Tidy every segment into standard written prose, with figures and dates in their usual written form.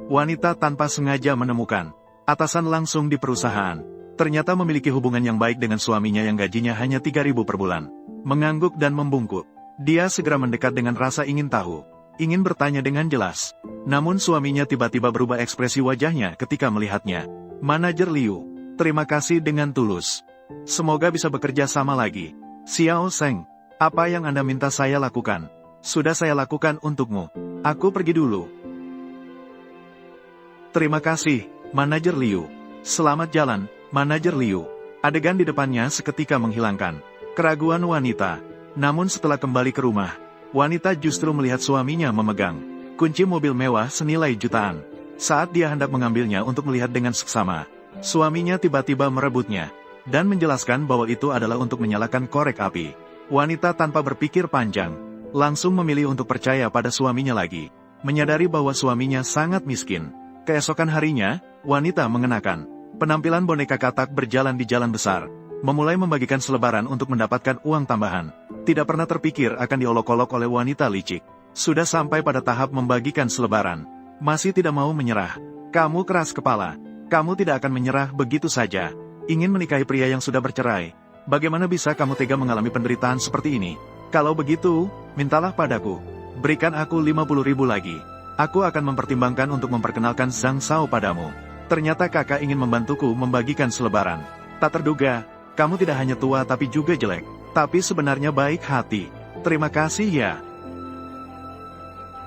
Wanita tanpa sengaja menemukan atasan langsung di perusahaan. Ternyata memiliki hubungan yang baik dengan suaminya yang gajinya hanya 3.000 per bulan. Mengangguk dan membungkuk. Dia segera mendekat dengan rasa ingin tahu. Ingin bertanya dengan jelas. Namun suaminya tiba-tiba berubah ekspresi wajahnya ketika melihatnya. Manajer Liu, terima kasih dengan tulus. Semoga bisa bekerja sama lagi. Xiao Zheng, apa yang Anda minta saya lakukan? Sudah saya lakukan untukmu. Aku pergi dulu. Terima kasih, Manajer Liu. Selamat jalan, Manajer Liu. Adegan di depannya seketika menghilangkan keraguan wanita. Namun setelah kembali ke rumah, wanita justru melihat suaminya memegang kunci mobil mewah senilai jutaan. Saat dia hendak mengambilnya untuk melihat dengan seksama, suaminya tiba-tiba merebutnya dan menjelaskan bahwa itu adalah untuk menyalakan korek api. Wanita tanpa berpikir panjang, langsung memilih untuk percaya pada suaminya lagi. Menyadari bahwa suaminya sangat miskin. Keesokan harinya, wanita mengenakan penampilan boneka katak berjalan di jalan besar, memulai membagikan selebaran untuk mendapatkan uang tambahan. Tidak pernah terpikir akan diolok-olok oleh wanita licik. Sudah sampai pada tahap membagikan selebaran, masih tidak mau menyerah. Kamu keras kepala. Kamu tidak akan menyerah begitu saja. Ingin menikahi pria yang sudah bercerai. Bagaimana bisa kamu tega mengalami penderitaan seperti ini? Kalau begitu, mintalah padaku. Berikan aku 50.000 lagi. Aku akan mempertimbangkan untuk memperkenalkan Zhang Shao padamu. Ternyata kakak ingin membantuku membagikan selebaran. Tak terduga, kamu tidak hanya tua tapi juga jelek. Tapi sebenarnya baik hati. Terima kasih ya.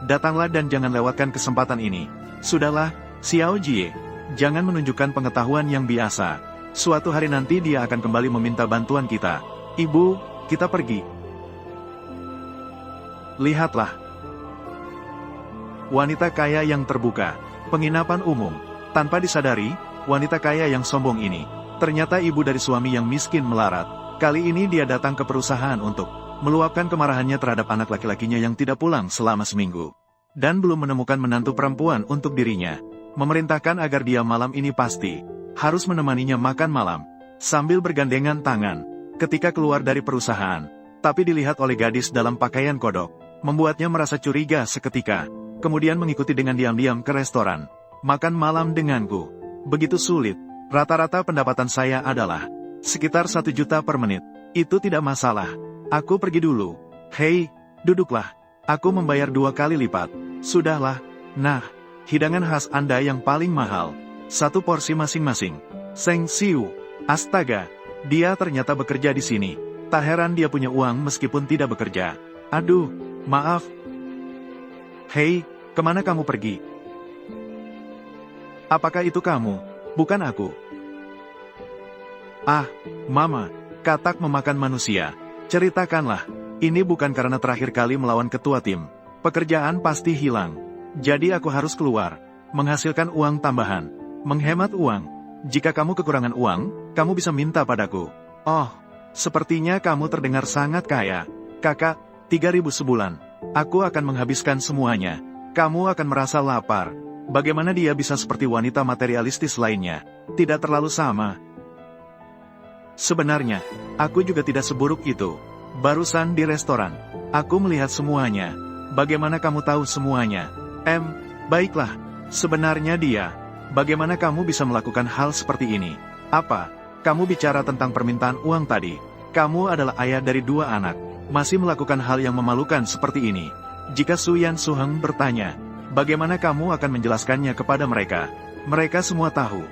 Datanglah dan jangan lewatkan kesempatan ini. Sudahlah, Xiao Jie. Jangan menunjukkan pengetahuan yang biasa. Suatu hari nanti dia akan kembali meminta bantuan kita. Ibu, kita pergi. Lihatlah. Wanita kaya yang terbuka. Penginapan umum. Tanpa disadari, wanita kaya yang sombong ini ternyata ibu dari suami yang miskin melarat. Kali ini dia datang ke perusahaan untuk meluapkan kemarahannya terhadap anak laki-lakinya yang tidak pulang selama seminggu. Dan belum menemukan menantu perempuan untuk dirinya. Memerintahkan agar dia malam ini pasti harus menemaninya makan malam, sambil bergandengan tangan, ketika keluar dari perusahaan. Tapi dilihat oleh gadis dalam pakaian kodok, membuatnya merasa curiga seketika. Kemudian mengikuti dengan diam-diam ke restoran. Makan malam denganku. Begitu sulit. Rata-rata pendapatan saya adalah sekitar 1 juta per menit. Itu tidak masalah. Aku pergi dulu. Hei, duduklah. Aku membayar 2 kali lipat. Sudahlah. Nah, hidangan khas Anda yang paling mahal. 1 porsi masing-masing. Zheng Xiu. Astaga, dia ternyata bekerja di sini. Tak heran dia punya uang meskipun tidak bekerja. Aduh, maaf. Hei, kemana kamu pergi? Apakah itu kamu? Bukan aku. Ah, Mama, katak memakan manusia. Ceritakanlah, ini bukan karena terakhir kali melawan ketua tim. Pekerjaan pasti hilang. Jadi aku harus keluar, menghasilkan uang tambahan, menghemat uang. Jika kamu kekurangan uang, kamu bisa minta padaku. Oh, sepertinya kamu terdengar sangat kaya. Kakak, 3.000 sebulan. Aku akan menghabiskan semuanya. Kamu akan merasa lapar. Bagaimana dia bisa seperti wanita materialistis lainnya? Tidak terlalu sama. Sebenarnya, aku juga tidak seburuk itu. Barusan di restoran, aku melihat semuanya. Bagaimana kamu tahu semuanya? Baiklah. Sebenarnya dia. Bagaimana kamu bisa melakukan hal seperti ini? Apa? Kamu bicara tentang permintaan uang tadi. Kamu adalah ayah dari 2 anak. Masih melakukan hal yang memalukan seperti ini. Jika Su Yan Suheng bertanya, bagaimana kamu akan menjelaskannya kepada mereka? Mereka semua tahu.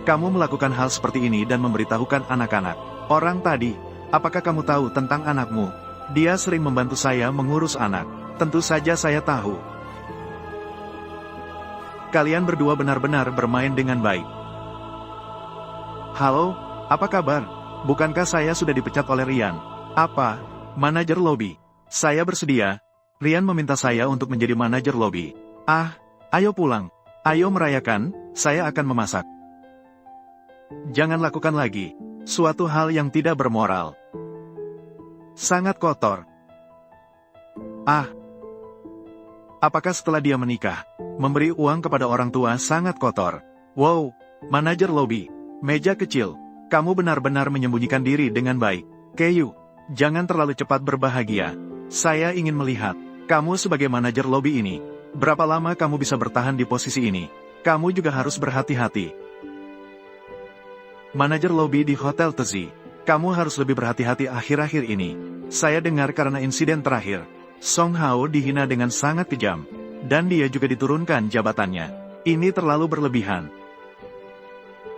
Kamu melakukan hal seperti ini dan memberitahukan anak-anak. Orang tadi, apakah kamu tahu tentang anakmu? Dia sering membantu saya mengurus anak. Tentu saja saya tahu. Kalian berdua benar-benar bermain dengan baik. Halo, apa kabar? Bukankah saya sudah dipecat oleh Rian? Apa? Manajer lobi. Saya bersedia. Rian meminta saya untuk menjadi manajer lobi. Ah, ayo pulang. Ayo merayakan, saya akan memasak. Jangan lakukan lagi suatu hal yang tidak bermoral. Sangat kotor. Ah. Apakah setelah dia menikah, memberi uang kepada orang tua sangat kotor? Wow, manajer lobi. Meja kecil. Kamu benar-benar menyembunyikan diri dengan baik. Keyu, jangan terlalu cepat berbahagia. Saya ingin melihat kamu sebagai manajer lobi ini. Berapa lama kamu bisa bertahan di posisi ini? Kamu juga harus berhati-hati. Manajer lobi di Hotel Tezi. Kamu harus lebih berhati-hati akhir-akhir ini. Saya dengar karena insiden terakhir, Song Hao dihina dengan sangat kejam. Dan dia juga diturunkan jabatannya. Ini terlalu berlebihan.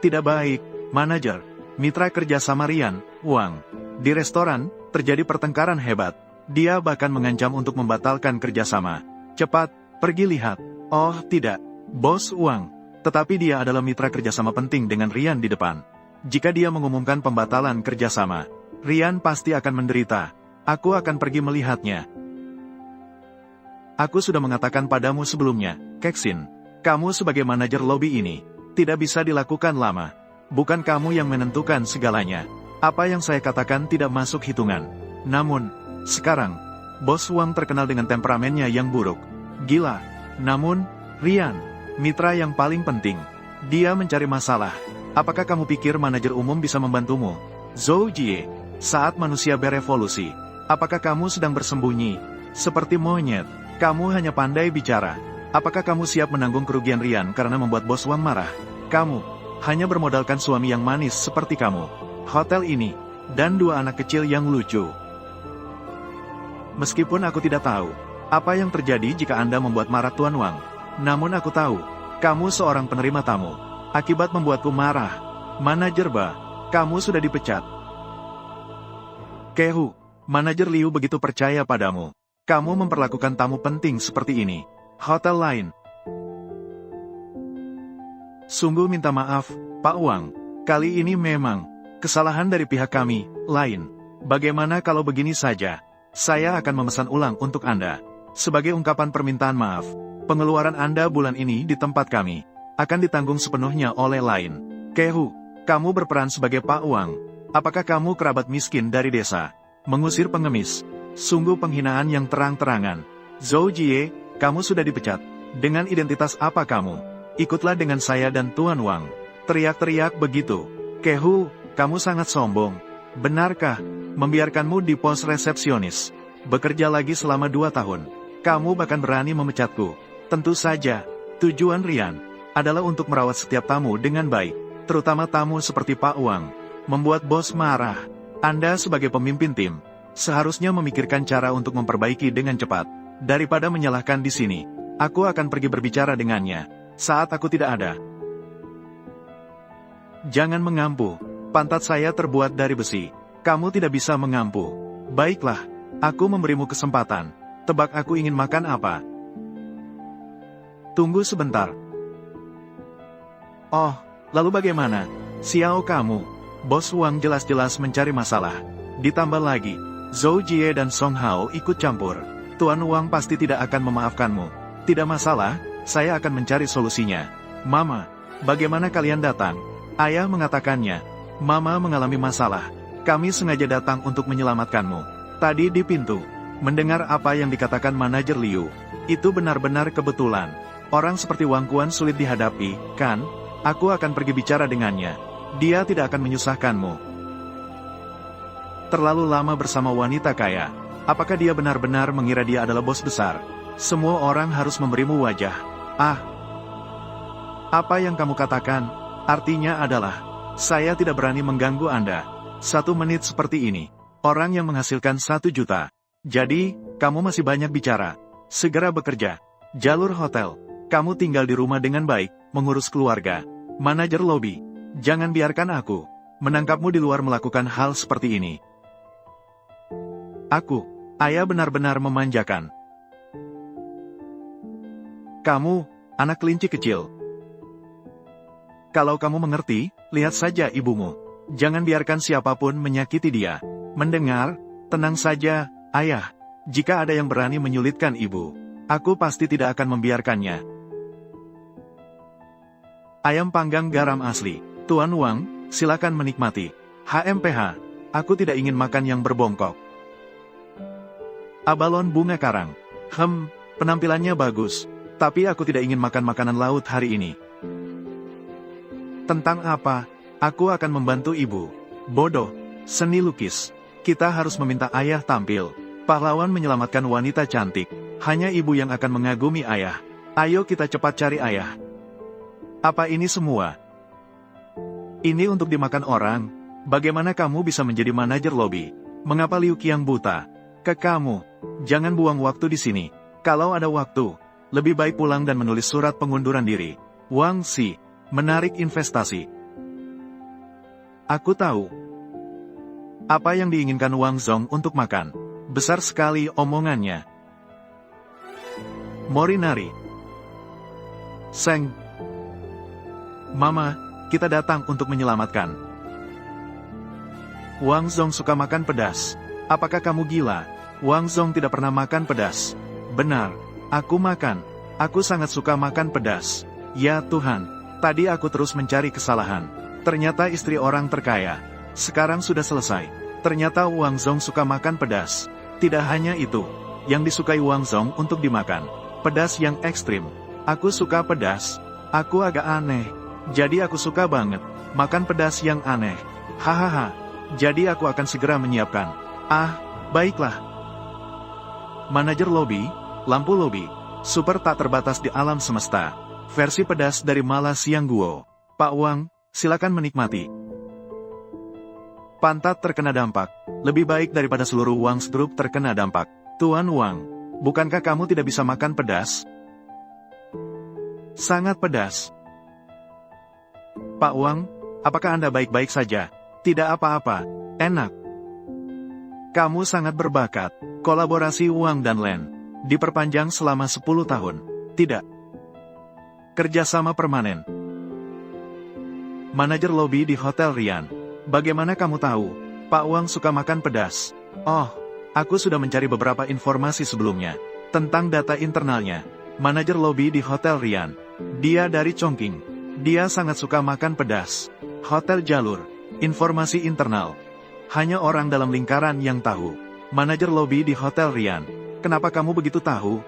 Tidak baik, manajer. Mitra kerja sama Rian, Wang. Di restoran, terjadi pertengkaran hebat. Dia bahkan mengancam untuk membatalkan kerjasama. Cepat, pergi lihat. Oh, tidak. Bos Wang. Tetapi dia adalah mitra kerjasama penting dengan Rian di depan. Jika dia mengumumkan pembatalan kerjasama, Rian pasti akan menderita. Aku akan pergi melihatnya. Aku sudah mengatakan padamu sebelumnya, Kexin. Kamu sebagai manajer lobi ini, tidak bisa dilakukan lama. Bukan kamu yang menentukan segalanya. Apa yang saya katakan tidak masuk hitungan. Namun, sekarang, Bos Wang terkenal dengan temperamennya yang buruk. Gila. Namun, Rian, mitra yang paling penting. Dia mencari masalah. Apakah kamu pikir manajer umum bisa membantumu? Zhou Jie, saat manusia berevolusi, apakah kamu sedang bersembunyi? Seperti monyet, kamu hanya pandai bicara. Apakah kamu siap menanggung kerugian Rian karena membuat Bos Wang marah? Kamu hanya bermodalkan suami yang manis seperti kamu, hotel ini, dan 2 anak kecil yang lucu. Meskipun aku tidak tahu apa yang terjadi jika Anda membuat marah Tuan Wang, namun aku tahu, kamu seorang penerima tamu. Akibat membuatku marah. Manajer Ba, kamu sudah dipecat. Kehu, manajer Liu begitu percaya padamu. Kamu memperlakukan tamu penting seperti ini. Hotel lain. Sungguh minta maaf, Pak Wang. Kali ini memang kesalahan dari pihak kami, lain. Bagaimana kalau begini saja? Saya akan memesan ulang untuk Anda. Sebagai ungkapan permintaan maaf, pengeluaran Anda bulan ini di tempat kami akan ditanggung sepenuhnya oleh lain. Kehu, kamu berperan sebagai Pak Wang. Apakah kamu kerabat miskin dari desa? Mengusir pengemis. Sungguh penghinaan yang terang-terangan. Zhou Jie, kamu sudah dipecat. Dengan identitas apa kamu? Ikutlah dengan saya dan Tuan Wang. Teriak-teriak begitu. Kehu, kamu sangat sombong. Benarkah membiarkanmu di pos resepsionis? Bekerja lagi selama 2 tahun. Kamu bahkan berani memecatku. Tentu saja, tujuan Rian adalah untuk merawat setiap tamu dengan baik, terutama tamu seperti Pak Wang. Membuat bos marah. Anda sebagai pemimpin tim, seharusnya memikirkan cara untuk memperbaiki dengan cepat. Daripada menyalahkan di sini, aku akan pergi berbicara dengannya saat aku tidak ada. Jangan mengampu. Pantat saya terbuat dari besi. Kamu tidak bisa mengampu. Baiklah, aku memberimu kesempatan. Tebak aku ingin makan apa? Tunggu sebentar. Oh, lalu bagaimana? Xiao kamu. Bos Wang jelas-jelas mencari masalah. Ditambah lagi, Zhou Jie dan Song Hao ikut campur. Tuan Wang pasti tidak akan memaafkanmu. Tidak masalah, saya akan mencari solusinya. Mama, bagaimana kalian datang? Ayah mengatakannya. Mama mengalami masalah. Kami sengaja datang untuk menyelamatkanmu. Tadi di pintu, mendengar apa yang dikatakan manajer Liu. Itu benar-benar kebetulan. Orang seperti Wang Quan sulit dihadapi, kan? Aku akan pergi bicara dengannya. Dia tidak akan menyusahkanmu. Terlalu lama bersama wanita kaya. Apakah dia benar-benar mengira dia adalah bos besar? Semua orang harus memberimu wajah. Ah. Apa yang kamu katakan? Artinya adalah, saya tidak berani mengganggu Anda. 1 menit seperti ini. Orang yang menghasilkan 1 juta. Jadi, kamu masih banyak bicara. Segera bekerja. Jalur hotel. Kamu tinggal di rumah dengan baik, mengurus keluarga. Manajer lobi, jangan biarkan aku menangkapmu di luar melakukan hal seperti ini. Aku, ayah benar-benar memanjakan. Kamu, anak kelinci kecil. Kalau kamu mengerti, lihat saja ibumu. Jangan biarkan siapapun menyakiti dia. Mendengar, tenang saja, ayah. Jika ada yang berani menyulitkan ibu, aku pasti tidak akan membiarkannya. Ayam panggang garam asli. Tuan Wang, silakan menikmati. HMPH, aku tidak ingin makan yang berbongkok. Abalon bunga karang. Penampilannya bagus. Tapi aku tidak ingin makan makanan laut hari ini. Tentang apa? Aku akan membantu ibu. Bodoh. Seni lukis. Kita harus meminta ayah tampil. Pahlawan menyelamatkan wanita cantik. Hanya ibu yang akan mengagumi ayah. Ayo kita cepat cari ayah. Apa ini semua? Ini untuk dimakan orang. Bagaimana kamu bisa menjadi manajer lobi? Mengapa Liu Qiang buta? Ke kamu, jangan buang waktu di sini. Kalau ada waktu, lebih baik pulang dan menulis surat pengunduran diri. Wang Xi, menarik investasi. Aku tahu. Apa yang diinginkan Wang Zong untuk makan? Besar sekali omongannya. Morinari. Seng. Mama, kita datang untuk menyelamatkan. Wang Zong suka makan pedas. Apakah kamu gila? Wang Zong tidak pernah makan pedas. Benar, aku makan. Aku sangat suka makan pedas. Ya Tuhan, tadi aku terus mencari kesalahan. Ternyata istri orang terkaya. Sekarang sudah selesai. Ternyata Wang Zong suka makan pedas. Tidak hanya itu, yang disukai Wang Zong untuk dimakan. Pedas yang ekstrim. Aku suka pedas. Aku agak aneh. Jadi aku suka banget makan pedas yang aneh. Hahaha. Jadi aku akan segera menyiapkan. Ah, baiklah. Manajer lobi, lampu lobi, super tak terbatas di alam semesta. Versi pedas dari Mala Siang Guo. Pak Wang, silakan menikmati. Pantat terkena dampak. Lebih baik daripada seluruh Wang's Group terkena dampak. Tuan Wang, bukankah kamu tidak bisa makan pedas? Sangat pedas. Pak Wang, apakah Anda baik-baik saja? Tidak apa-apa, enak. Kamu sangat berbakat. Kolaborasi Wang dan Len diperpanjang selama 10 tahun. Tidak. Kerjasama permanen. Manajer lobi di Hotel Rian. Bagaimana kamu tahu? Pak Wang suka makan pedas. Oh, aku sudah mencari beberapa informasi sebelumnya tentang data internalnya. Manajer lobi di Hotel Rian. Dia dari Chongqing. Dia sangat suka makan pedas. Hotel Jalur. Informasi internal. Hanya orang dalam lingkaran yang tahu. Manajer lobi di Hotel Rian. Kenapa kamu begitu tahu?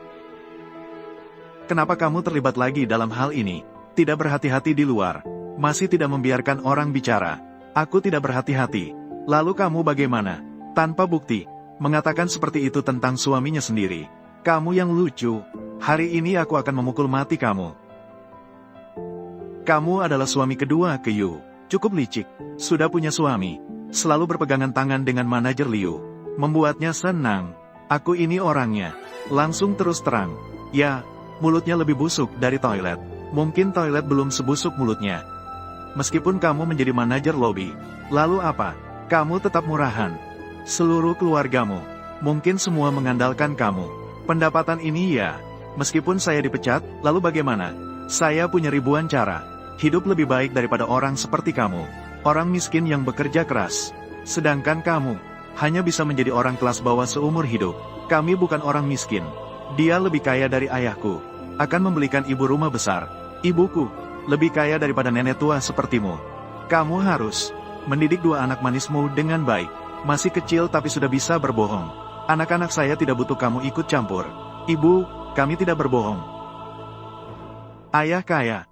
Kenapa kamu terlibat lagi dalam hal ini? Tidak berhati-hati di luar. Masih tidak membiarkan orang bicara. Aku tidak berhati-hati. Lalu kamu bagaimana? Tanpa bukti. Mengatakan seperti itu tentang suaminya sendiri. Kamu yang lucu. Hari ini aku akan memukul mati kamu. Kamu adalah suami kedua ke Yu. Cukup licik. Sudah punya suami. Selalu berpegangan tangan dengan manajer Liu. Membuatnya senang. Aku ini orangnya. Langsung terus terang. Ya, mulutnya lebih busuk dari toilet. Mungkin toilet belum sebusuk mulutnya. Meskipun kamu menjadi manajer lobi. Lalu apa? Kamu tetap murahan. Seluruh keluargamu. Mungkin semua mengandalkan kamu. Pendapatan ini ya. Meskipun saya dipecat, lalu bagaimana? Saya punya ribuan cara. Hidup lebih baik daripada orang seperti kamu. Orang miskin yang bekerja keras. Sedangkan kamu, hanya bisa menjadi orang kelas bawah seumur hidup. Kami bukan orang miskin. Dia lebih kaya dari ayahku. Akan membelikan ibu rumah besar. Ibuku, lebih kaya daripada nenek tua sepertimu. Kamu harus mendidik dua anak manismu dengan baik. Masih kecil tapi sudah bisa berbohong. Anak-anak saya tidak butuh kamu ikut campur. Ibu, kami tidak berbohong. Ayah kaya.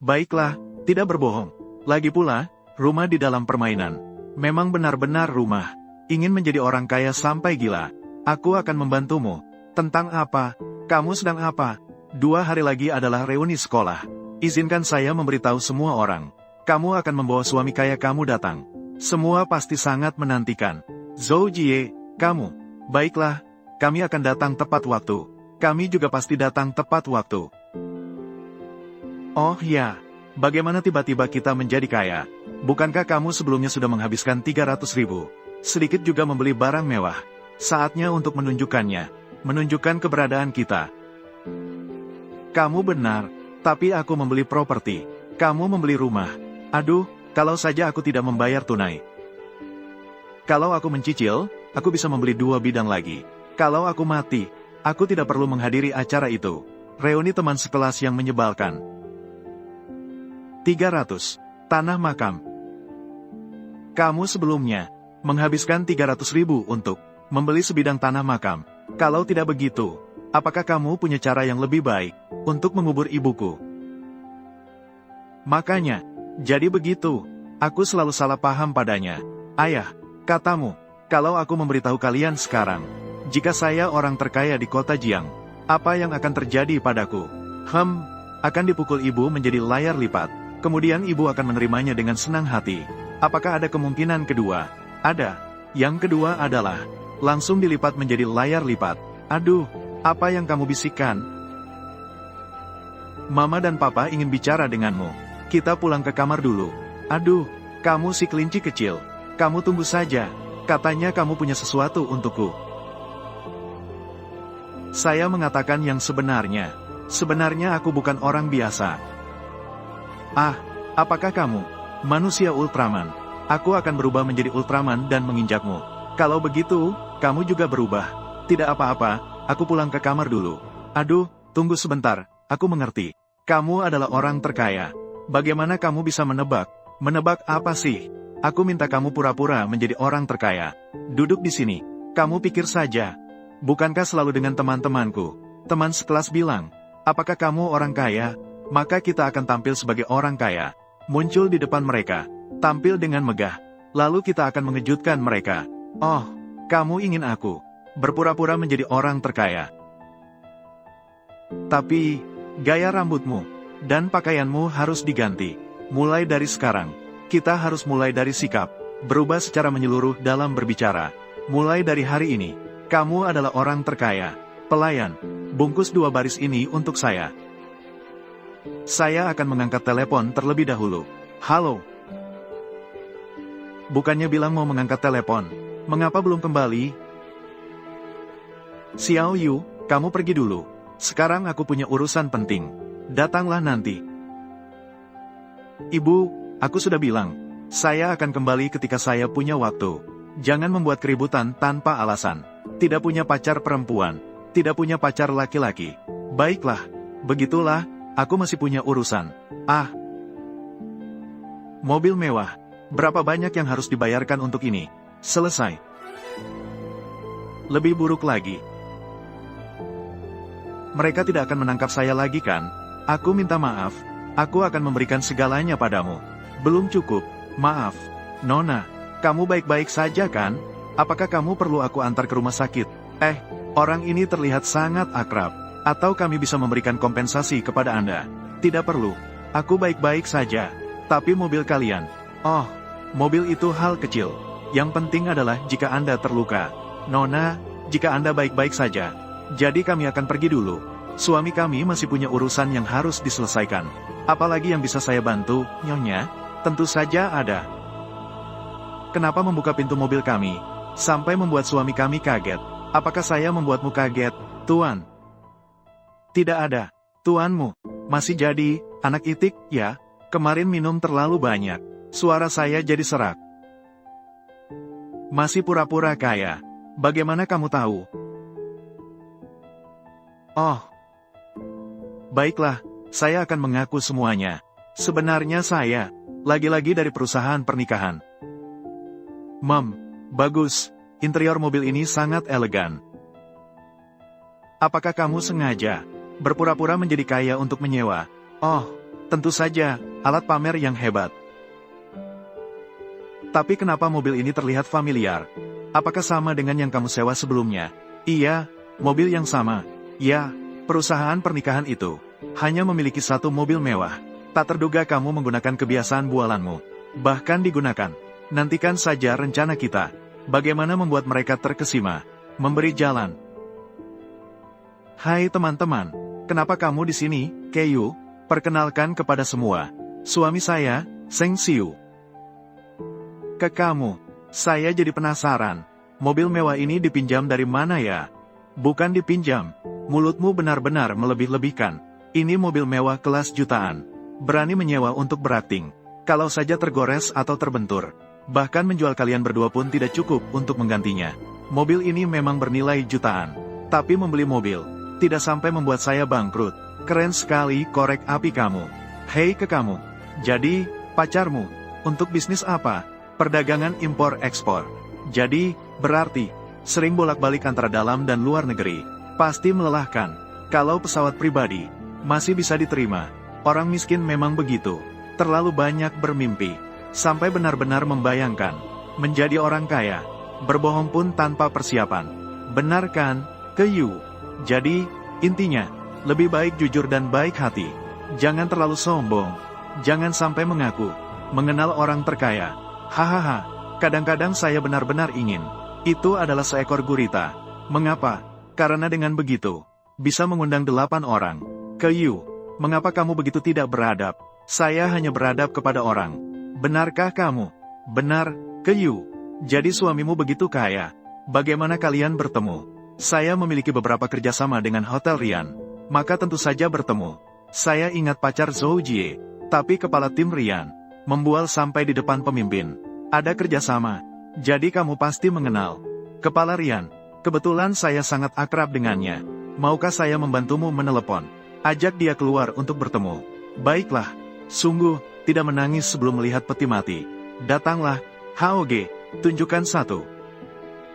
Baiklah, tidak berbohong. Lagi pula, rumah di dalam permainan. Memang benar-benar rumah. Ingin menjadi orang kaya sampai gila. Aku akan membantumu. Tentang apa? Kamu sedang apa? 2 hari lagi adalah reuni sekolah. Izinkan saya memberitahu semua orang. Kamu akan membawa suami kaya kamu datang. Semua pasti sangat menantikan. Zhou Jie, kamu. Baiklah, kami akan datang tepat waktu. Kami juga pasti datang tepat waktu. Oh ya, bagaimana tiba-tiba kita menjadi kaya? Bukankah kamu sebelumnya sudah menghabiskan 300.000? Sedikit juga membeli barang mewah. Saatnya untuk menunjukkannya. Menunjukkan keberadaan kita. Kamu benar, tapi aku membeli properti. Kamu membeli rumah. Aduh, kalau saja aku tidak membayar tunai. Kalau aku mencicil, aku bisa membeli 2 bidang lagi. Kalau aku mati, aku tidak perlu menghadiri acara itu. Reuni teman sekelas yang menyebalkan. 300. Tanah makam. Kamu sebelumnya menghabiskan 300.000 untuk membeli sebidang tanah makam. Kalau tidak begitu, apakah kamu punya cara yang lebih baik untuk mengubur ibuku? Makanya, jadi begitu. Aku selalu salah paham padanya. Ayah, katamu, kalau aku memberitahu kalian sekarang, jika saya orang terkaya di kota Jiang, Apa yang akan terjadi padaku? Akan dipukul ibu menjadi layar lipat. Kemudian ibu akan menerimanya dengan senang hati. Apakah ada kemungkinan kedua? Ada. Yang kedua adalah, langsung dilipat menjadi layar lipat. Aduh, apa yang kamu bisikkan? Mama dan Papa ingin bicara denganmu. Kita pulang ke kamar dulu. Aduh, kamu si kelinci kecil. Kamu tunggu saja. Katanya kamu punya sesuatu untukku. Saya mengatakan yang sebenarnya. Sebenarnya aku bukan orang biasa. Ah, apakah kamu? Manusia Ultraman. Aku akan berubah menjadi Ultraman dan menginjakmu. Kalau begitu, kamu juga berubah. Tidak apa-apa, aku pulang ke kamar dulu. Aduh, tunggu sebentar, aku mengerti. Kamu adalah orang terkaya. Bagaimana kamu bisa menebak? Menebak apa sih? Aku minta kamu pura-pura menjadi orang terkaya. Duduk di sini. Kamu pikir saja. Bukankah selalu dengan teman-temanku? Teman sekelas bilang, apakah kamu orang kaya? Maka kita akan tampil sebagai orang kaya. Muncul di depan mereka. Tampil dengan megah. Lalu kita akan mengejutkan mereka. Oh, kamu ingin aku berpura-pura menjadi orang terkaya. Tapi, gaya rambutmu dan pakaianmu harus diganti. Mulai dari sekarang, kita harus mulai dari sikap. Berubah secara menyeluruh dalam berbicara. Mulai dari hari ini, kamu adalah orang terkaya. Pelayan, bungkus 2 baris ini untuk saya. Saya akan mengangkat telepon terlebih dahulu. Halo. Bukannya bilang mau mengangkat telepon. Mengapa belum kembali? Xiao Yu, kamu pergi dulu. Sekarang aku punya urusan penting. Datanglah nanti. Ibu, aku sudah bilang. Saya akan kembali ketika saya punya waktu. Jangan membuat keributan tanpa alasan. Tidak punya pacar perempuan. Tidak punya pacar laki-laki. Baiklah. Begitulah, aku masih punya urusan. Ah. Mobil mewah. Berapa banyak yang harus dibayarkan untuk ini? Selesai. Lebih buruk lagi. Mereka tidak akan menangkap saya lagi kan? Aku minta maaf. Aku akan memberikan segalanya padamu. Belum cukup. Maaf. Nona, kamu baik-baik saja kan? Apakah kamu perlu aku antar ke rumah sakit? Orang ini terlihat sangat akrab. Atau kami bisa memberikan kompensasi kepada Anda? Tidak perlu. Aku baik-baik saja. Tapi mobil kalian. Oh, mobil itu hal kecil. Yang penting adalah jika Anda terluka. Nona, jika Anda baik-baik saja. Jadi kami akan pergi dulu. Suami kami masih punya urusan yang harus diselesaikan. Apalagi yang bisa saya bantu, Nyonya? Tentu saja ada. Kenapa membuka pintu mobil kami? Sampai membuat suami kami kaget. Apakah saya membuatmu kaget, Tuan? Tidak ada. Tuanmu masih jadi anak itik, ya? Kemarin minum terlalu banyak. Suara saya jadi serak. Masih pura-pura kaya. Bagaimana kamu tahu? Oh. Baiklah, saya akan mengaku semuanya. Sebenarnya saya, lagi-lagi dari perusahaan pernikahan. Bagus. Interior mobil ini sangat elegan. Apakah kamu sengaja berpura-pura menjadi kaya untuk menyewa? Oh, tentu saja, alat pamer yang hebat. Tapi kenapa mobil ini terlihat familiar? Apakah sama dengan yang kamu sewa sebelumnya? Iya, mobil yang sama. Ya, perusahaan pernikahan itu hanya memiliki 1 mobil mewah. Tak terduga kamu menggunakan kebiasaan bualanmu. Bahkan digunakan. Nantikan saja rencana kita. Bagaimana membuat mereka terkesima. Memberi jalan. Hai teman-teman. Kenapa kamu di sini, Keiyu? Perkenalkan kepada semua. Suami saya, Seng Xiu. Ke kamu. Saya jadi penasaran. Mobil mewah ini dipinjam dari mana ya? Bukan dipinjam. Mulutmu benar-benar melebih-lebihkan. Ini mobil mewah kelas jutaan. Berani menyewa untuk berakting. Kalau saja tergores atau terbentur. Bahkan menjual kalian berdua pun tidak cukup untuk menggantinya. Mobil ini memang bernilai jutaan. Tapi membeli mobil tidak sampai membuat saya bangkrut. Keren sekali korek api kamu. Hei ke kamu. Jadi, pacarmu. Untuk bisnis apa? Perdagangan impor-ekspor. Jadi, berarti sering bolak-balik antara dalam dan luar negeri. Pasti melelahkan. Kalau pesawat pribadi masih bisa diterima. Orang miskin memang begitu. Terlalu banyak bermimpi. Sampai benar-benar membayangkan menjadi orang kaya. Berbohong pun tanpa persiapan. Benar kan, Keiyu? Jadi, Intinya, lebih baik jujur dan baik hati. Jangan terlalu sombong. Jangan sampai mengaku mengenal orang terkaya. Hahaha, kadang-kadang saya benar-benar ingin. Itu adalah seekor gurita. Mengapa? Karena dengan begitu, bisa mengundang 8 orang. Keyu, mengapa kamu begitu tidak beradab? Saya hanya beradab kepada orang. Benarkah kamu? Benar, Keyu. Jadi suamimu begitu kaya. Bagaimana kalian bertemu? Saya memiliki beberapa kerjasama dengan Hotel Rian. Maka tentu saja bertemu. Saya ingat pacar Zhou Jie, tapi kepala tim Rian membual sampai di depan pemimpin. Ada kerjasama. Jadi kamu pasti mengenal kepala Rian. Kebetulan saya sangat akrab dengannya. Maukah saya membantumu menelepon? Ajak dia keluar untuk bertemu. Baiklah. Sungguh, tidak menangis sebelum melihat peti mati. Datanglah, Haoge, tunjukkan satu.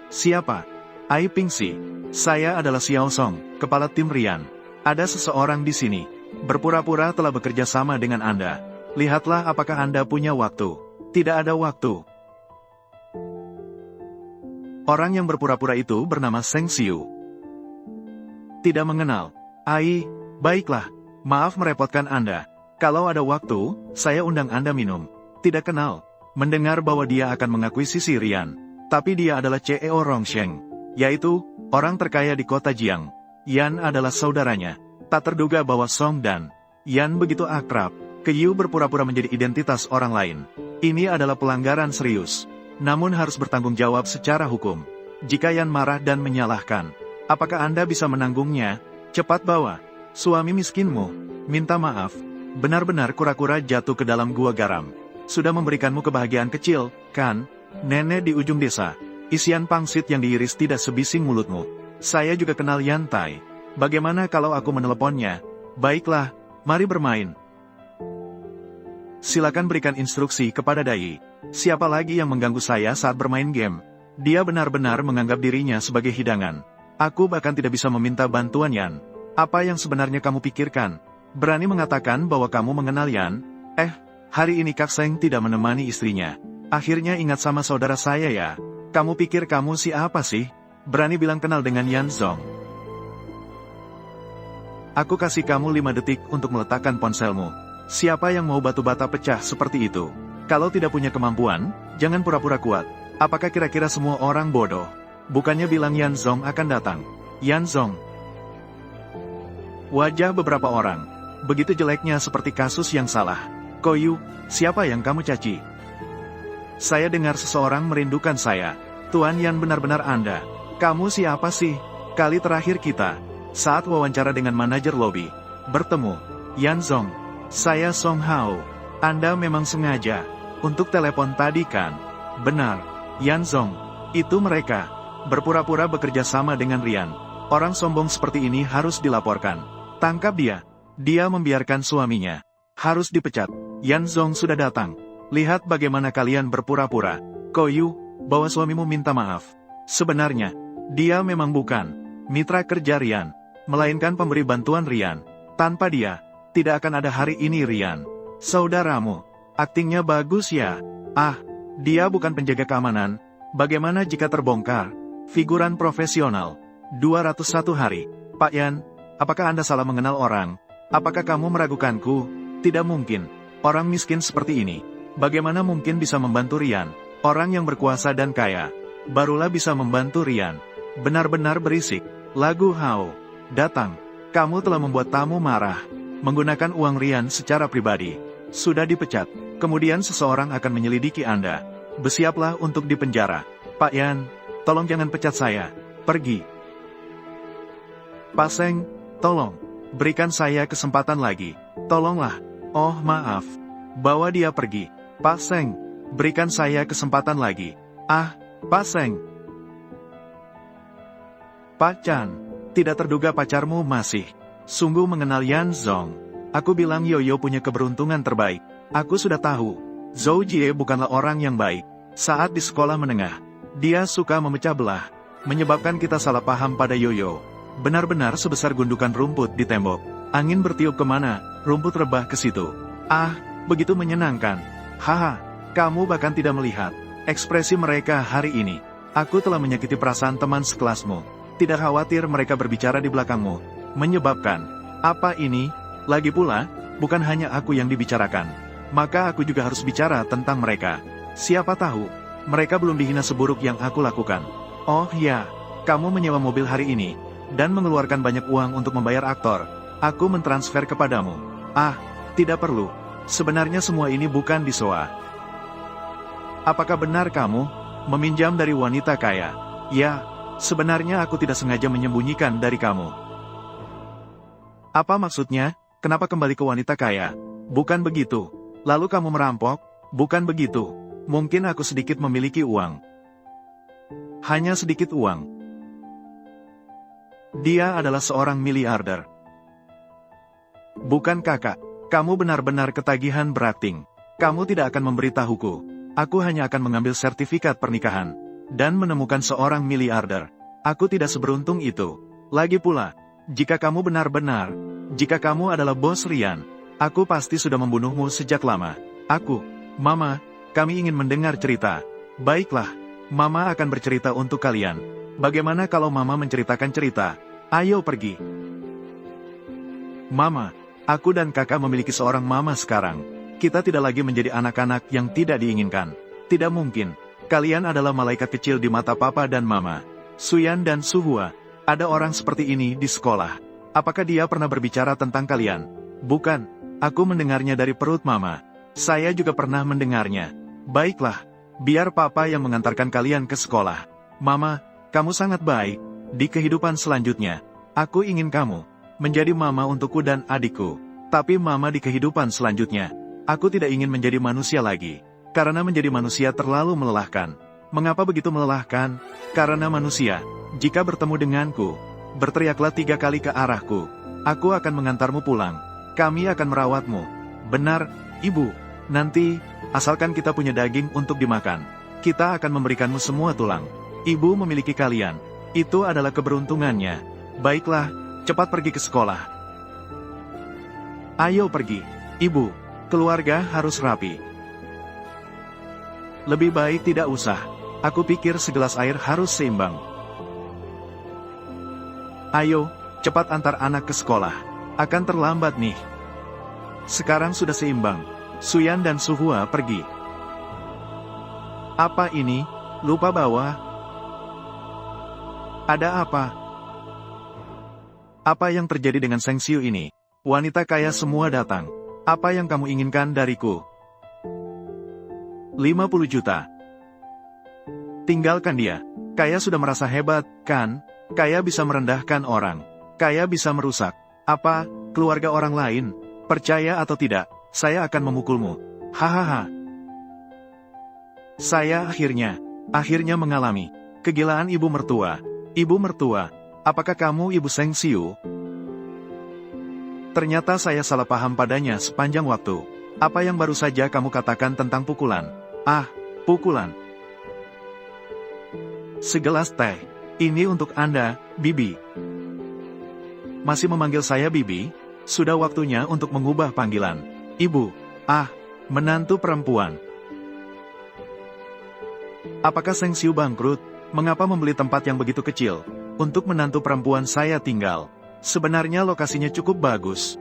Siapa? Ai Pingxi. Saya adalah Xiao Song, kepala tim Rian. Ada seseorang di sini, berpura-pura telah bekerja sama dengan Anda. Lihatlah apakah Anda punya waktu. Tidak ada waktu. Orang yang berpura-pura itu bernama Seng Xiu. Tidak mengenal. Ai, baiklah. Maaf merepotkan Anda. Kalau ada waktu, saya undang Anda minum. Tidak kenal. Mendengar bahwa dia akan mengakui sisi Rian. Tapi dia adalah CEO Rongsheng, yaitu orang terkaya di kota Jiang. Yan adalah saudaranya. Tak terduga bahwa Song dan Yan begitu akrab. Keyu berpura-pura menjadi identitas orang lain. Ini adalah pelanggaran serius. Namun harus bertanggung jawab secara hukum. Jika Yan marah dan menyalahkan, apakah Anda bisa menanggungnya? Cepat bawa suami miskinmu. Minta maaf. Benar-benar kura-kura jatuh ke dalam gua garam. Sudah memberikanmu kebahagiaan kecil, kan? Nenek di ujung desa. Isian pangsit yang diiris tidak sebising mulutmu. Saya juga kenal Yan Tai. Bagaimana kalau aku meneleponnya? Baiklah, mari bermain. Silakan berikan instruksi kepada Dai. Siapa lagi yang mengganggu saya saat bermain game? Dia benar-benar menganggap dirinya sebagai hidangan. Aku bahkan tidak bisa meminta bantuan Yan. Apa yang sebenarnya kamu pikirkan? Berani mengatakan bahwa kamu mengenal Yan? Hari ini Kak Seng tidak menemani istrinya. Akhirnya ingat sama saudara saya ya. Kamu pikir kamu siapa sih? Berani bilang kenal dengan Yan Zong. Aku kasih kamu 5 detik untuk meletakkan ponselmu. Siapa yang mau batu bata pecah seperti itu? Kalau tidak punya kemampuan, jangan pura-pura kuat. Apakah kira-kira semua orang bodoh? Bukannya bilang Yan Zong akan datang. Yan Zong. Wajah beberapa orang. Begitu jeleknya seperti kasus yang salah. Koyu, siapa yang kamu caci? Saya dengar seseorang merindukan saya. Tuan Yan benar-benar Anda. Kamu siapa sih? Kali terakhir kita, saat wawancara dengan manajer lobi, bertemu. Yan Zong. Saya Song Hao. Anda memang sengaja untuk telepon tadi kan? Benar. Yan Zong. Itu mereka. Berpura-pura bekerja sama dengan Rian. Orang sombong seperti ini harus dilaporkan. Tangkap dia. Dia membiarkan suaminya. Harus dipecat. Yan Zong sudah datang. Lihat bagaimana kalian berpura-pura. Koyu, bawa suamimu minta maaf. Sebenarnya, dia memang bukan mitra kerja Rian, melainkan pemberi bantuan Rian. Tanpa dia, tidak akan ada hari ini Rian. Saudaramu, aktingnya bagus ya. Dia bukan penjaga keamanan. Bagaimana jika terbongkar? Figuran profesional. 201 hari. Pak Yan, apakah Anda salah mengenal orang? Apakah kamu meragukanku? Tidak mungkin. Orang miskin seperti ini, bagaimana mungkin bisa membantu Rian? Orang yang berkuasa dan kaya, barulah bisa membantu Rian. Benar-benar berisik. Lagu Hao. Datang. Kamu telah membuat tamu marah. Menggunakan uang Rian secara pribadi. Sudah dipecat. Kemudian seseorang akan menyelidiki Anda. Bersiaplah untuk dipenjara. Pak Yan, tolong jangan pecat saya. Pergi. Pak Seng, tolong. Berikan saya kesempatan lagi. Tolonglah. Oh maaf. Bawa dia pergi. Pak Seng, berikan saya kesempatan lagi. Pak Seng. Pak Chan, tidak terduga pacarmu masih sungguh mengenal Yan Zong. Aku bilang Yoyo punya keberuntungan terbaik. Aku sudah tahu, Zhou Jie bukanlah orang yang baik. Saat di sekolah menengah, dia suka memecah belah, menyebabkan kita salah paham pada Yoyo. Benar-benar sebesar gundukan rumput di tembok. Angin bertiup kemana, rumput rebah ke situ. Begitu menyenangkan. Haha, kamu bahkan tidak melihat ekspresi mereka hari ini. Aku telah menyakiti perasaan teman sekelasmu. Tidak khawatir mereka berbicara di belakangmu. Menyebabkan. Apa ini? Lagi pula, bukan hanya aku yang dibicarakan. Maka aku juga harus bicara tentang mereka. Siapa tahu, mereka belum dihina seburuk yang aku lakukan. Oh ya, kamu menyewa mobil hari ini, dan mengeluarkan banyak uang untuk membayar aktor. Aku mentransfer kepadamu. Ah, tidak perlu. Sebenarnya semua ini bukan disoa. Apakah benar kamu meminjam dari wanita kaya? Ya, sebenarnya aku tidak sengaja menyembunyikan dari kamu. Apa maksudnya? Kenapa kembali ke wanita kaya? Bukan begitu. Lalu kamu merampok? Bukan begitu. Mungkin aku sedikit memiliki uang. Hanya sedikit uang. Dia adalah seorang miliarder. Bukan kakak. Kamu benar-benar ketagihan berakting. Kamu tidak akan memberitahuku. Aku hanya akan mengambil sertifikat pernikahan. Dan menemukan seorang miliarder. Aku tidak seberuntung itu. Lagi pula, jika kamu benar-benar, jika kamu adalah bos Rian, aku pasti sudah membunuhmu sejak lama. Mama, kami ingin mendengar cerita. Baiklah, Mama akan bercerita untuk kalian. Bagaimana kalau Mama menceritakan cerita? Ayo pergi. Mama, aku dan kakak memiliki seorang mama sekarang. Kita tidak lagi menjadi anak-anak yang tidak diinginkan. Tidak mungkin. Kalian adalah malaikat kecil di mata papa dan mama. Suyan dan Suhua. Ada orang seperti ini di sekolah. Apakah dia pernah berbicara tentang kalian? Bukan, aku mendengarnya dari perut mama. Saya juga pernah mendengarnya. Baiklah, biar papa yang mengantarkan kalian ke sekolah. Mama, kamu sangat baik. Di kehidupan selanjutnya, aku ingin kamu menjadi mama untukku dan adikku. Tapi mama di kehidupan selanjutnya, aku tidak ingin menjadi manusia lagi. Karena menjadi manusia terlalu melelahkan. Mengapa begitu melelahkan? Karena manusia, jika bertemu denganku, berteriaklah 3 kali ke arahku. Aku akan mengantarmu pulang. Kami akan merawatmu. Benar, Ibu. Nanti, asalkan kita punya daging untuk dimakan, kita akan memberikanmu semua tulang. Ibu memiliki kalian. Itu adalah keberuntungannya. Baiklah, cepat pergi ke sekolah. Ayo pergi. Ibu, keluarga harus rapi. Lebih baik tidak usah. Aku pikir segelas air harus seimbang. Ayo, cepat antar anak ke sekolah. Akan terlambat nih. Sekarang sudah seimbang. Suyan dan Suhua pergi. Apa ini? Lupa bawa. Ada apa? Apa yang terjadi dengan Seng Siu ini? Wanita kaya semua datang. Apa yang kamu inginkan dariku? 50 juta. Tinggalkan dia. Kaya sudah merasa hebat, kan? Kaya bisa merendahkan orang. Kaya bisa merusak. Apa, keluarga orang lain? Percaya atau tidak, saya akan memukulmu. Hahaha. Saya akhirnya mengalami kegilaan ibu mertua. Ibu mertua, apakah kamu ibu Seng Siu? Ternyata saya salah paham padanya sepanjang waktu. Apa yang baru saja kamu katakan tentang pukulan? Ah, pukulan. Segelas teh. Ini untuk Anda, Bibi. Masih memanggil saya Bibi? Sudah waktunya untuk mengubah panggilan. Ibu. Ah, menantu perempuan. Apakah Seng Siu bangkrut? Mengapa membeli tempat yang begitu kecil? Untuk menantu perempuan saya tinggal. Sebenarnya lokasinya cukup bagus.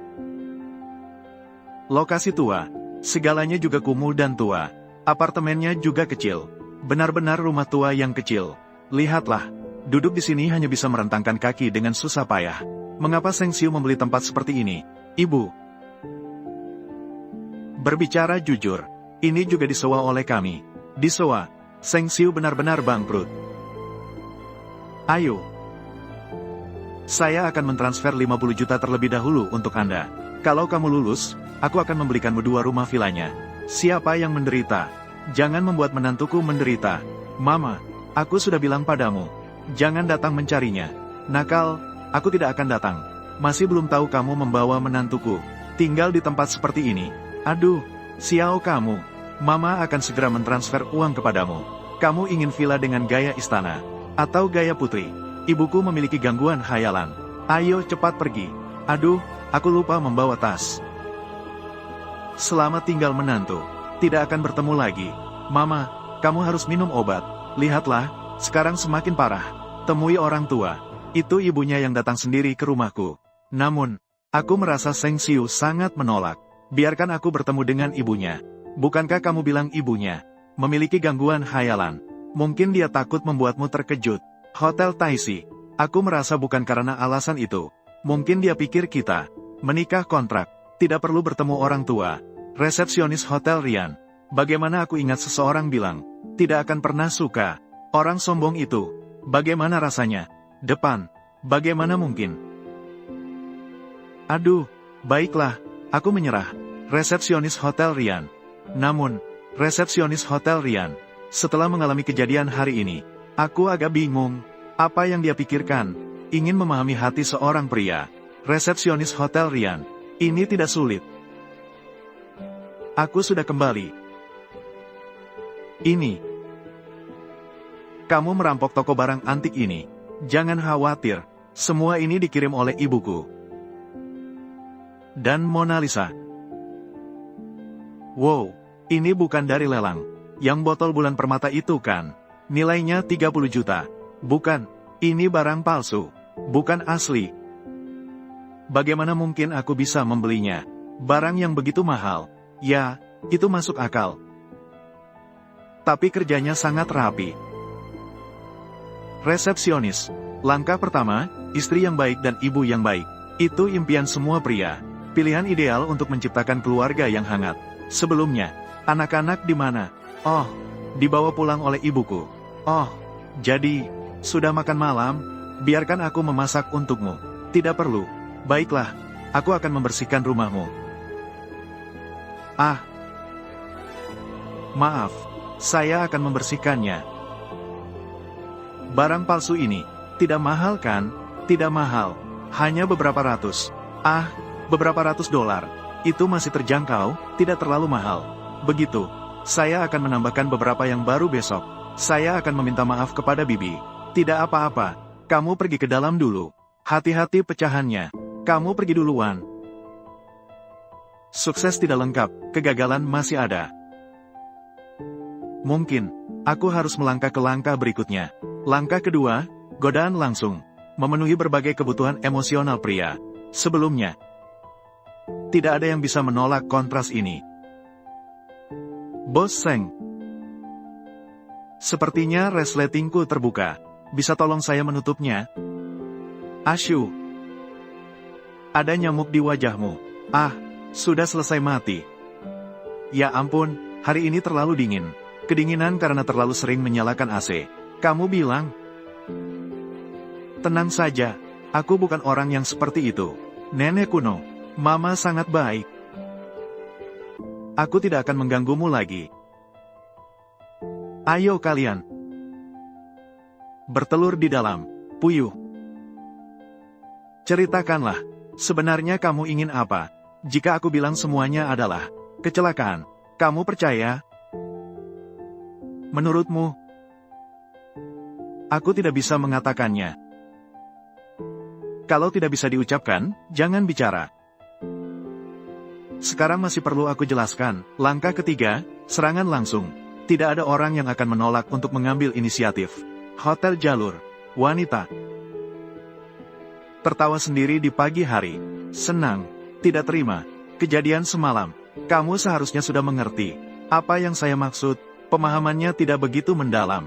Lokasi tua. Segalanya juga kumuh dan tua. Apartemennya juga kecil. Benar-benar rumah tua yang kecil. Lihatlah, duduk di sini hanya bisa merentangkan kaki dengan susah payah. Mengapa Seng Siu membeli tempat seperti ini? Ibu. Berbicara jujur, ini juga disewa oleh kami. Disewa. Seng Siu benar-benar bangkrut. Ayo. Saya akan mentransfer 50 juta terlebih dahulu untuk Anda. Kalau kamu lulus, aku akan membelikanmu 2 rumah vilanya. Siapa yang menderita? Jangan membuat menantuku menderita. Mama, aku sudah bilang padamu. Jangan datang mencarinya. Nakal, aku tidak akan datang. Masih belum tahu kamu membawa menantuku. Tinggal di tempat seperti ini. Aduh, Xiao kamu. Mama akan segera mentransfer uang kepadamu. Kamu ingin villa dengan gaya istana? Atau gaya putri? Ibuku memiliki gangguan khayalan. Ayo cepat pergi. Aduh, aku lupa membawa tas. Selamat tinggal menantu. Tidak akan bertemu lagi. Mama, kamu harus minum obat. Lihatlah, sekarang semakin parah. Temui orang tua. Itu ibunya yang datang sendiri ke rumahku. Namun, aku merasa Seng Xiu sangat menolak. Biarkan aku bertemu dengan ibunya. Bukankah kamu bilang ibunya memiliki gangguan khayalan? Mungkin dia takut membuatmu terkejut. Hotel Taisi. Aku merasa bukan karena alasan itu. Mungkin dia pikir kita menikah kontrak. Tidak perlu bertemu orang tua. Resepsionis Hotel Rian. Bagaimana aku ingat seseorang bilang, tidak akan pernah suka. Orang sombong itu. Bagaimana rasanya? Depan. Bagaimana mungkin? Aduh, baiklah. Aku menyerah. Resepsionis Hotel Rian. Namun, resepsionis Hotel Rian. Setelah mengalami kejadian hari ini, aku agak bingung. Apa yang dia pikirkan? Ingin memahami hati seorang pria. Resepsionis Hotel Rian. Ini tidak sulit. Aku sudah kembali. Ini. Kamu merampok toko barang antik ini. Jangan khawatir. Semua ini dikirim oleh ibuku. Dan Mona Lisa. Wow, ini bukan dari lelang. Yang botol bulan permata itu kan? Nilainya 30 juta. Bukan, ini barang palsu. Bukan asli. Bagaimana mungkin aku bisa membelinya? Barang yang begitu mahal. Ya, itu masuk akal. Tapi kerjanya sangat rapi. Resepsionis. Langkah pertama, istri yang baik dan ibu yang baik. Itu impian semua pria. Pilihan ideal untuk menciptakan keluarga yang hangat. Sebelumnya, anak-anak di mana? Oh, dibawa pulang oleh ibuku. Oh, jadi, sudah makan malam? Biarkan aku memasak untukmu. Tidak perlu. Baiklah, aku akan membersihkan rumahmu. Ah. Maaf, saya akan membersihkannya. Barang palsu ini, tidak mahal kan? Tidak mahal. Hanya beberapa ratus. Ah, beberapa ratus dolar. Itu masih terjangkau, tidak terlalu mahal. Begitu, saya akan menambahkan beberapa yang baru besok. Saya akan meminta maaf kepada Bibi. Tidak apa-apa, kamu pergi ke dalam dulu. Hati-hati pecahannya. Kamu pergi duluan. Sukses tidak lengkap, kegagalan masih ada. Mungkin, aku harus melangkah ke langkah berikutnya. Langkah kedua, godaan langsung. Memenuhi berbagai kebutuhan emosional pria. Sebelumnya, tidak ada yang bisa menolak kontras ini. Bos Seng. Sepertinya resletingku terbuka. Bisa tolong saya menutupnya? Asyu. Ada nyamuk di wajahmu. Ah, sudah selesai mati. Ya ampun, hari ini terlalu dingin. Kedinginan karena terlalu sering menyalakan AC. Kamu bilang? Tenang saja, aku bukan orang yang seperti itu. Nenek kuno, Mama sangat baik. Aku tidak akan mengganggumu lagi. Ayo kalian. Bertelur di dalam, puyuh. Ceritakanlah, sebenarnya kamu ingin apa? Jika aku bilang semuanya adalah kecelakaan, kamu percaya? Menurutmu? Aku tidak bisa mengatakannya. Kalau tidak bisa diucapkan, jangan bicara. Sekarang masih perlu aku jelaskan. Langkah ketiga, serangan langsung. Tidak ada orang yang akan menolak untuk mengambil inisiatif. Hotel Jalur. Wanita. Tertawa sendiri di pagi hari. Senang. Tidak terima. Kejadian semalam. Kamu seharusnya sudah mengerti. Apa yang saya maksud, pemahamannya tidak begitu mendalam.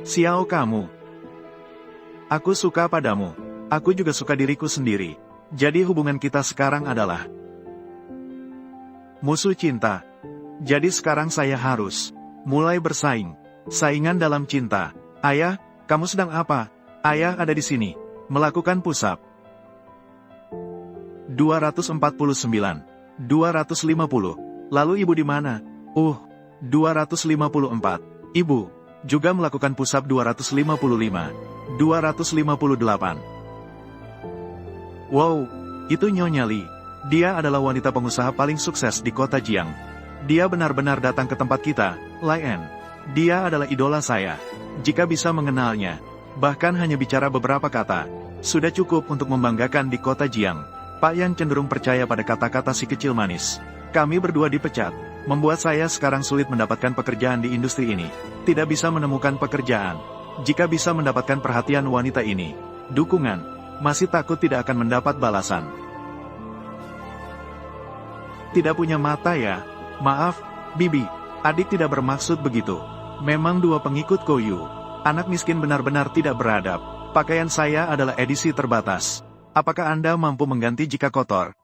Xiao kamu. Aku suka padamu. Aku juga suka diriku sendiri. Jadi hubungan kita sekarang adalah musuh cinta. Jadi sekarang saya harus mulai bersaing. Saingan dalam cinta. Ayah, kamu sedang apa? Ayah ada di sini. Melakukan push-up. 249. 250. Lalu ibu di mana? 254. Ibu juga melakukan push-up 255. 258. Wow, itu Nyonya Li. Dia adalah wanita pengusaha paling sukses di kota Jiang. Dia benar-benar datang ke tempat kita, Lian. Dia adalah idola saya. Jika bisa mengenalnya, bahkan hanya bicara beberapa kata, sudah cukup untuk membanggakan di kota Jiang. Pak Yan cenderung percaya pada kata-kata si kecil manis. Kami berdua dipecat, membuat saya sekarang sulit mendapatkan pekerjaan di industri ini. Tidak bisa menemukan pekerjaan. Jika bisa mendapatkan perhatian wanita ini, dukungan, masih takut tidak akan mendapat balasan. Tidak punya mata ya? Maaf, Bibi, adik tidak bermaksud begitu. Memang dua pengikut Koyu. Anak miskin benar-benar tidak beradab. Pakaian saya adalah edisi terbatas. Apakah Anda mampu mengganti jika kotor?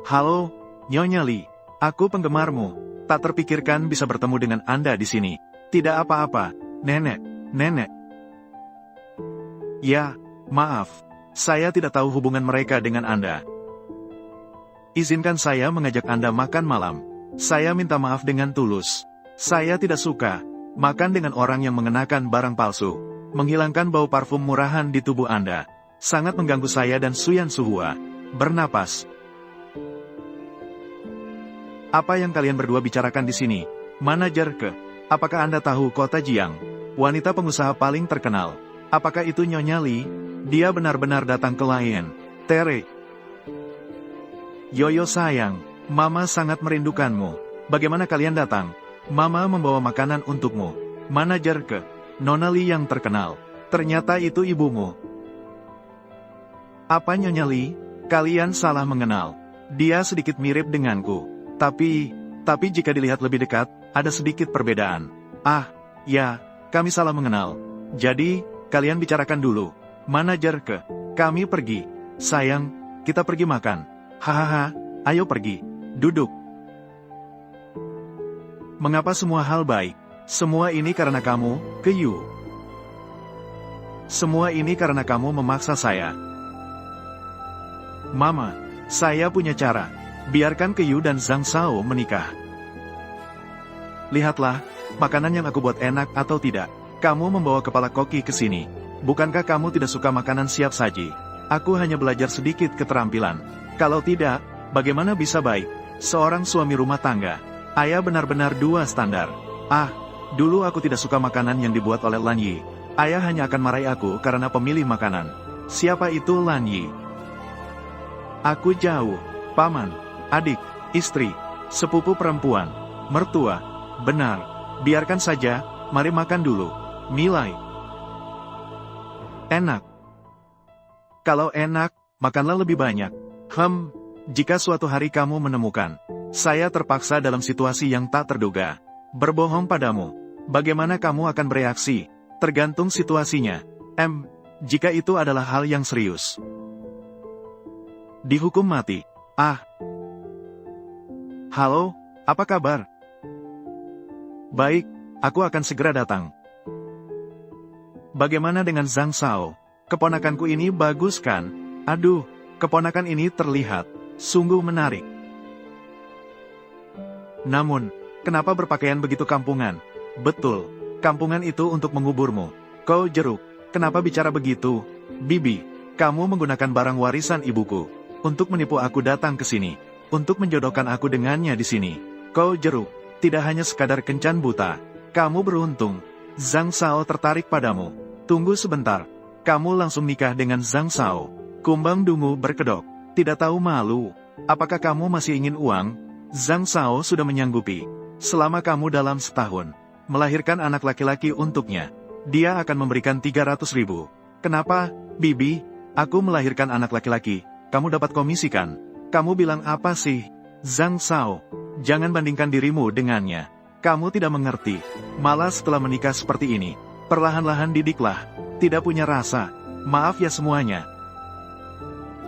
Halo, Nyonya Lee. Aku penggemarmu. Tak terpikirkan bisa bertemu dengan Anda di sini. Tidak apa-apa, Nenek. Nenek. Ya, maaf. Saya tidak tahu hubungan mereka dengan Anda. Izinkan saya mengajak Anda makan malam. Saya minta maaf dengan tulus. Saya tidak suka makan dengan orang yang mengenakan barang palsu. Menghilangkan bau parfum murahan di tubuh Anda. Sangat mengganggu saya dan Suyan Suhua. Bernapas. Apa yang kalian berdua bicarakan di sini? Manajer ke? Apakah Anda tahu kota Jiang? Wanita pengusaha paling terkenal. Apakah itu Nyonya Lee? Dia benar-benar datang ke Lion Tere. Yoyo sayang, Mama sangat merindukanmu. Bagaimana kalian datang? Mama membawa makanan untukmu. Manajer ke? Nona Lee yang terkenal. Ternyata itu ibumu. Apa Nyonya Lee? Kalian salah mengenal. Dia sedikit mirip denganku. Tapi jika dilihat lebih dekat, ada sedikit perbedaan. Ah, ya, kami salah mengenal. Jadi, kalian bicarakan dulu. Manajer ke? Kami pergi. Sayang, kita pergi makan. Hahaha, ayo pergi. Duduk. Mengapa semua hal baik? Semua ini karena kamu, Kyu. Semua ini karena kamu memaksa saya. Mama, saya punya cara. Biarkan Kyu dan Zhang Shao menikah. Lihatlah, makanan yang aku buat enak atau tidak. Kamu membawa kepala koki ke sini. Bukankah kamu tidak suka makanan siap saji? Aku hanya belajar sedikit keterampilan. Kalau tidak, bagaimana bisa baik? Seorang suami rumah tangga. Ayah benar-benar dua standar. Ah, dulu aku tidak suka makanan yang dibuat oleh Lan Yi. Ayah hanya akan marahi aku karena pemilih makanan. Siapa itu Lan Yi? Aku jauh. Paman, adik, istri, sepupu perempuan, mertua. Benar, biarkan saja, mari makan dulu. Nilai. Enak. Kalau enak, makanlah lebih banyak. Jika suatu hari kamu menemukan saya terpaksa dalam situasi yang tak terduga, berbohong padamu, bagaimana kamu akan bereaksi? Tergantung situasinya. Jika itu adalah hal yang serius. Dihukum mati. Ah. Halo, apa kabar? Baik, aku akan segera datang. Bagaimana dengan Zhang Shao? Keponakanku ini bagus kan? Aduh, keponakan ini terlihat sungguh menarik. Namun, kenapa berpakaian begitu kampungan? Betul, kampungan itu untuk menguburmu. Kau jeruk, kenapa bicara begitu? Bibi, kamu menggunakan barang warisan ibuku untuk menipu aku datang ke sini, untuk menjodohkan aku dengannya di sini. Kau jeruk, tidak hanya sekadar kencan buta. Kamu beruntung, Zhang Shao tertarik padamu. Tunggu sebentar, kamu langsung nikah dengan Zhang Shao. Kumbang Dungu berkedok, tidak tahu malu. Apakah kamu masih ingin uang? Zhang Shao sudah menyanggupi. Selama kamu dalam setahun melahirkan anak laki-laki untuknya, dia akan memberikan 300.000. Kenapa, Bibi? Aku melahirkan anak laki-laki, kamu dapat komisi kan? Kamu bilang apa sih? Zhang Shao, jangan bandingkan dirimu dengannya. Kamu tidak mengerti. Malah setelah menikah seperti ini, perlahan-lahan didiklah. Tidak punya rasa. Maaf ya semuanya.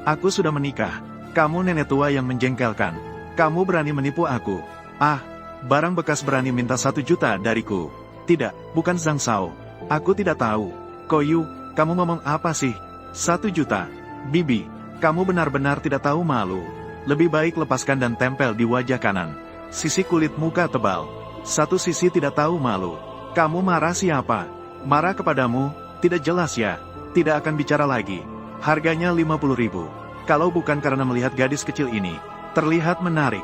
Aku sudah menikah. Kamu nenek tua yang menjengkelkan. Kamu berani menipu aku. Ah, barang bekas berani minta 1 juta dariku. Tidak, bukan Zhang Shao. Aku tidak tahu. Koyu, kamu ngomong apa sih? 1 juta. Bibi, kamu benar-benar tidak tahu malu. Lebih baik lepaskan dan tempel di wajah kanan. Sisi kulit muka tebal. Satu sisi tidak tahu malu. Kamu marah siapa? Marah kepadamu? Tidak jelas ya. Tidak akan bicara lagi. Harganya 50.000. Kalau bukan karena melihat gadis kecil ini, terlihat menarik.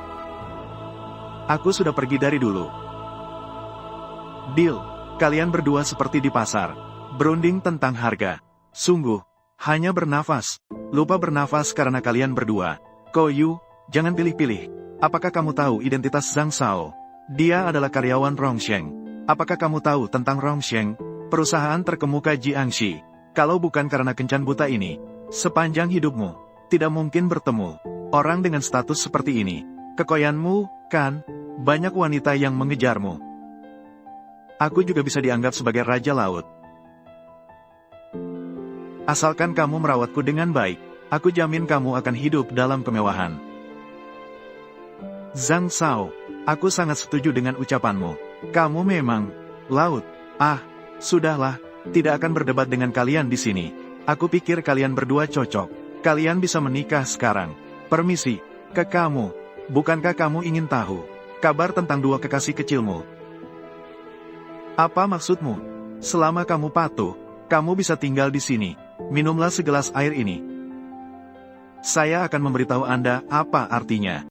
Aku sudah pergi dari dulu. Deal, kalian berdua seperti di pasar. Berunding tentang harga. Sungguh, hanya bernafas. Lupa bernafas karena kalian berdua. Koyu, jangan pilih-pilih. Apakah kamu tahu identitas Zhang Shao? Dia adalah karyawan Rongsheng. Apakah kamu tahu tentang Rongsheng? Perusahaan terkemuka Jiangxi. Kalau bukan karena kencan buta ini, sepanjang hidupmu, tidak mungkin bertemu orang dengan status seperti ini. Kekoyanmu, kan? Banyak wanita yang mengejarmu. Aku juga bisa dianggap sebagai Raja Laut. Asalkan kamu merawatku dengan baik, aku jamin kamu akan hidup dalam kemewahan. Zhang Shao, aku sangat setuju dengan ucapanmu. Kamu memang laut. Ah, sudahlah, tidak akan berdebat dengan kalian di sini. Aku pikir kalian berdua cocok. Kalian bisa menikah sekarang. Permisi, ke kamu. Bukankah kamu ingin tahu kabar tentang dua kekasih kecilmu? Apa maksudmu? Selama kamu patuh, kamu bisa tinggal di sini. Minumlah segelas air ini. Saya akan memberitahu Anda apa artinya.